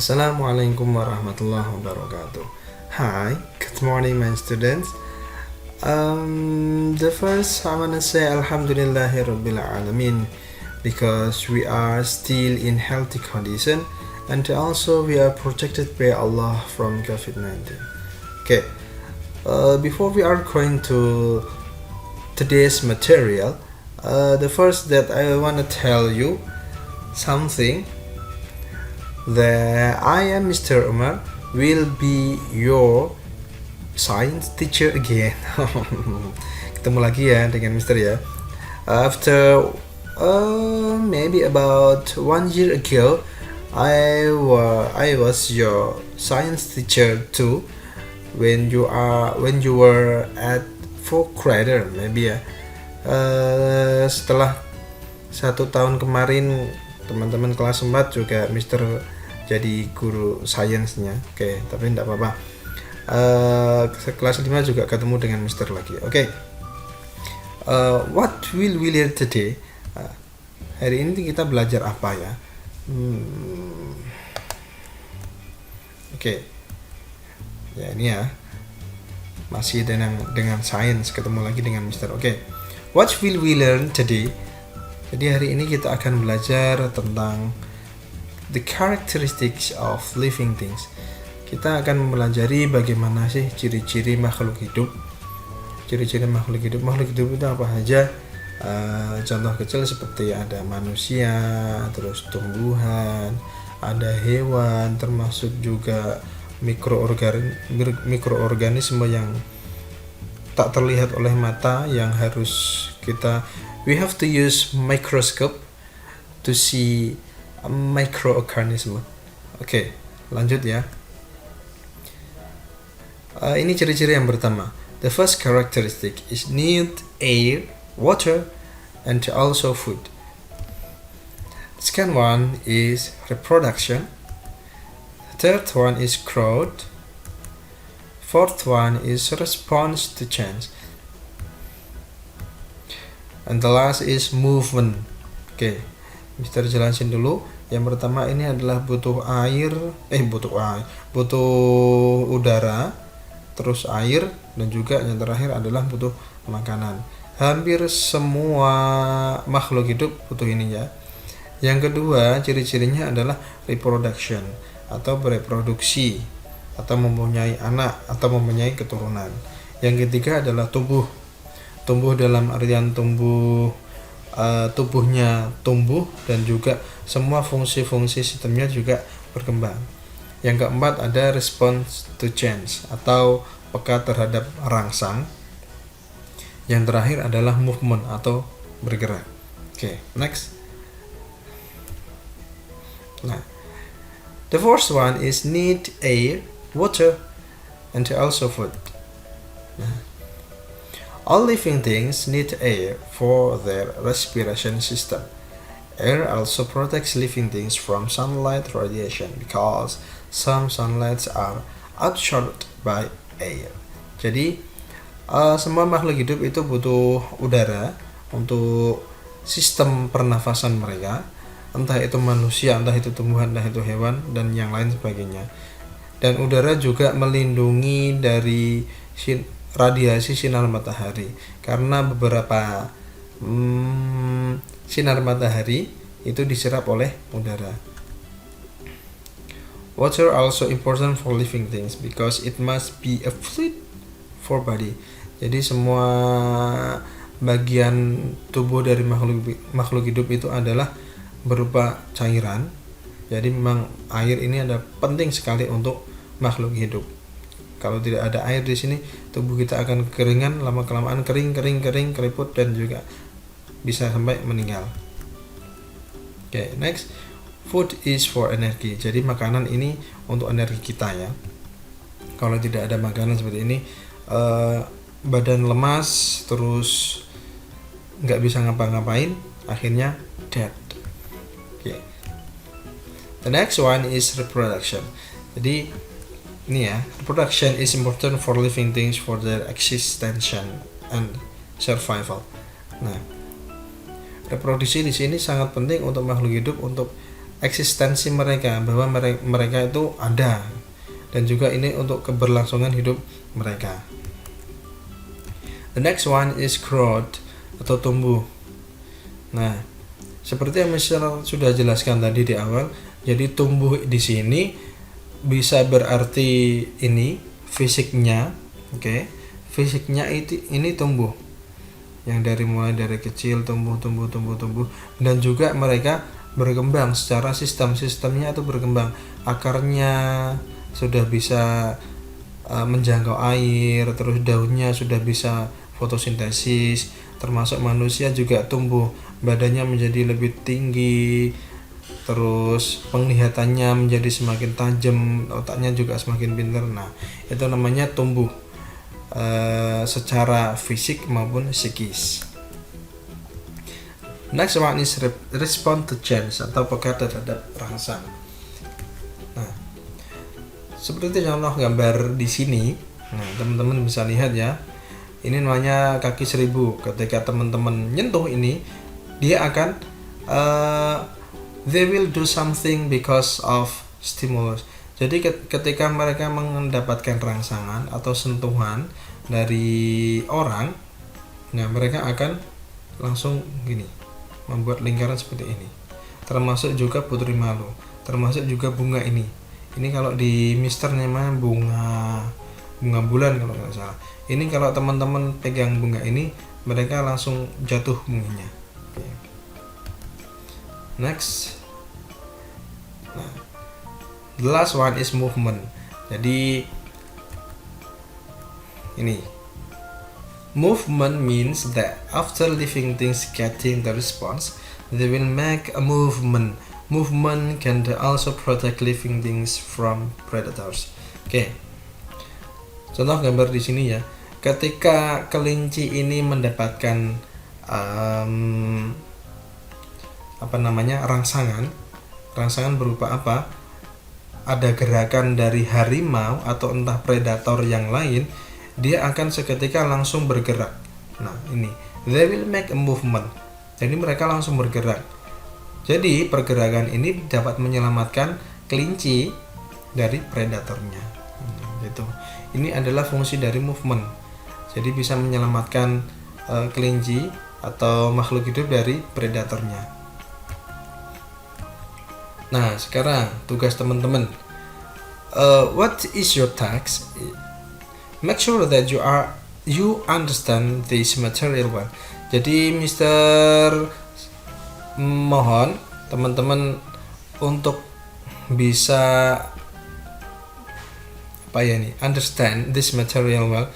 Assalamualaikum warahmatullahi wabarakatuh. Hi, good morning, my students. The first I wanna say Alhamdulillahi Rabbil Alamin because we are still in healthy condition and also we are protected by Allah from COVID-19. Okay, before we are going to today's material, the first that I wanna tell you something that I am Mr. Umar will be your science teacher again. Ketemu lagi ya dengan Mr. ya. After maybe about 1 year ago, I was your science teacher too. When you were at 4th grader maybe ya. Setelah 1 tahun kemarin teman-teman kelas 4 juga Mister jadi guru sainsnya. Oke, tapi enggak apa-apa. Kelas 5 juga ketemu dengan Mister lagi. Oke. What will we learn today? Hari ini kita belajar apa ya? Oke. Ya, ini ya. Masih dengan sains, ketemu lagi dengan Mister. Oke. What will we learn today? Jadi hari ini kita akan belajar tentang the characteristics of living things. Kita akan mempelajari bagaimana sih ciri-ciri makhluk hidup. Ciri-ciri makhluk hidup. Makhluk hidup itu apa saja? Contoh kecil seperti ada manusia, terus tumbuhan, ada hewan, termasuk juga mikroorganisme yang tak terlihat oleh mata yang harus we have to use microscope to see a microorganism. Oke, lanjut ya. Ini ciri-ciri yang pertama. The first characteristic is need air, water, and also food. The second one is reproduction. The third one is growth. Fourth one is response to change. And the last is movement. Oke, Mister jelasin dulu. Yang pertama ini adalah butuh udara, terus air, dan juga yang terakhir adalah butuh makanan. Hampir semua makhluk hidup butuh ini ya. Yang kedua, ciri-cirinya adalah reproduction atau bereproduksi atau mempunyai anak atau mempunyai keturunan. Yang ketiga adalah tumbuh dalam artian tubuhnya tumbuh dan juga semua fungsi-fungsi sistemnya juga berkembang. Yang keempat ada response to change atau peka terhadap rangsang. Yang terakhir adalah movement atau bergerak. Oke, next. Nah, the first one is need air, water, and also food. Nah, all living things need air for their respiration system. Air also protects living things from sunlight radiation because some sunlights are absorbed by air. Jadi semua makhluk hidup itu butuh udara untuk sistem pernafasan mereka, entah itu manusia, entah itu tumbuhan, entah itu hewan, dan yang lain sebagainya. Dan udara juga melindungi dari radiasi sinar matahari karena beberapa sinar matahari itu diserap oleh udara. Water also important for living things because it must be a fluid for body. Jadi semua bagian tubuh dari makhluk hidup itu adalah berupa cairan. Jadi memang air ini ada penting sekali untuk makhluk hidup. Kalau tidak ada air di sini, tubuh kita akan kekeringan, lama-kelamaan kering, keriput, dan juga bisa sampai meninggal. Oke, next. Food is for energy. Jadi makanan ini untuk energi kita ya. Kalau tidak ada makanan seperti ini, badan lemas, terus nggak bisa ngapa-ngapain, akhirnya dead. Oke. The next one is reproduction. Jadi ini ya, reproduction is important for living things for their existence and survival. Nah, reproduksi di sini sangat penting untuk makhluk hidup untuk eksistensi mereka, bahwa mereka itu ada, dan juga ini untuk keberlangsungan hidup mereka. The next one is growth atau tumbuh. Nah, seperti yang Michelle sudah jelaskan tadi di awal, jadi tumbuh di sini bisa berarti ini fisiknya, oke. Fisiknya ini tumbuh. Yang mulai dari kecil tumbuh, dan juga mereka berkembang secara sistemnya itu berkembang. Akarnya sudah bisa menjangkau air, terus daunnya sudah bisa fotosintesis, termasuk manusia juga tumbuh, badannya menjadi lebih tinggi, terus penglihatannya menjadi semakin tajam, otaknya juga semakin pintar. Nah, itu namanya tumbuh secara fisik maupun psikis. Next one is respond to change atau peka terhadap rangsang. Nah, seperti contoh gambar di sini. Nah, teman-teman bisa lihat ya. Ini namanya kaki 1000. Ketika teman-teman nyentuh ini, dia akan they will do something because of stimulus. Jadi ketika mereka mendapatkan rangsangan atau sentuhan dari orang, nah mereka akan langsung gini, membuat lingkaran seperti ini. Termasuk juga putri malu, termasuk juga bunga ini. Ini kalau di Mister namanya bunga bulan kalau nggak salah. Ini kalau teman-teman pegang bunga ini, mereka langsung jatuh bunganya. Okay. Next. Nah, the last one is movement. Jadi ini movement means that after living things getting the response, they will make a movement. Movement can also protect living things from predators. Oke. Contoh gambar di sini ya. Ketika kelinci ini mendapatkan rangsangan berupa apa? Ada gerakan dari harimau atau entah predator yang lain, dia akan seketika langsung bergerak. Nah, ini they will make a movement. Jadi mereka langsung bergerak. Jadi pergerakan ini dapat menyelamatkan kelinci dari predatornya. Gitu. Ini adalah fungsi dari movement. Jadi bisa menyelamatkan kelinci atau makhluk hidup dari predatornya. Nah, sekarang tugas teman-teman. What is your task? Make sure that you understand this material well. Jadi Mister mohon teman-teman untuk bisa understand this material well.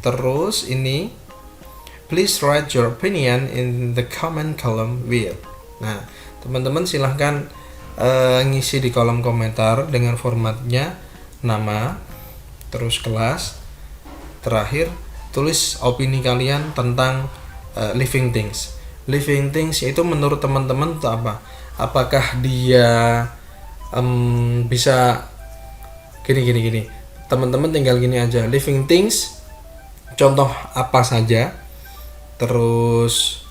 Terus ini please write your opinion in the comment column below. Nah, teman-teman silahkan ngisi di kolom komentar dengan formatnya nama, terus kelas, terakhir tulis opini kalian tentang living things. Living things itu menurut teman-teman itu apa? Apakah dia bisa gini. Teman-teman tinggal gini aja. Living things contoh apa saja, terus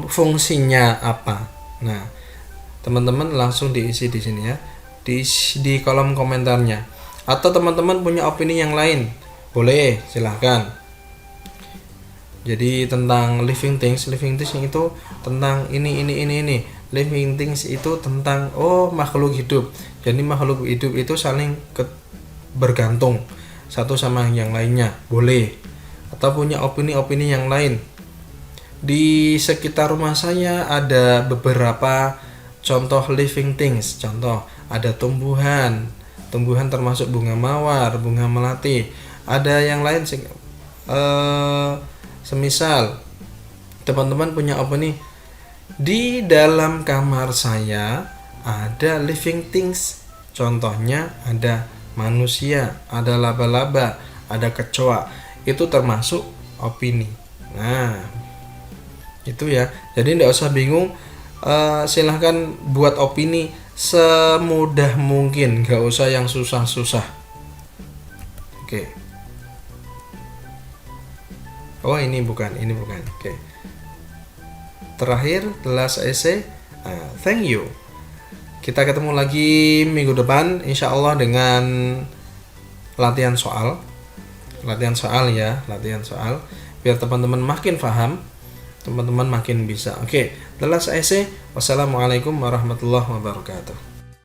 fungsinya apa. Nah, teman-teman langsung diisi di sini ya, di kolom komentarnya. Atau teman-teman punya opini yang lain, boleh silahkan. Jadi tentang living things itu tentang ini. Living things itu tentang makhluk hidup. Jadi makhluk hidup itu saling bergantung satu sama yang lainnya, boleh. Atau punya opini-opini yang lain. Di sekitar rumah saya ada beberapa contoh living things. Contoh, ada tumbuhan termasuk bunga mawar, bunga melati. Ada yang lain semisal teman-teman punya opini, di dalam kamar saya ada living things. Contohnya ada manusia, ada laba-laba, ada kecoa. Itu termasuk opini. Nah, itu ya. Jadi tidak usah bingung, silahkan buat opini semudah mungkin, gak usah yang susah-susah. Oke. Oh, ini bukan. Oke. terakhir the last essay. Thank you. Kita ketemu lagi minggu depan insya Allah dengan latihan soal ya, latihan soal biar teman-teman makin paham, teman-teman makin bisa. Oke, the last essay. Wassalamualaikum warahmatullahi wabarakatuh.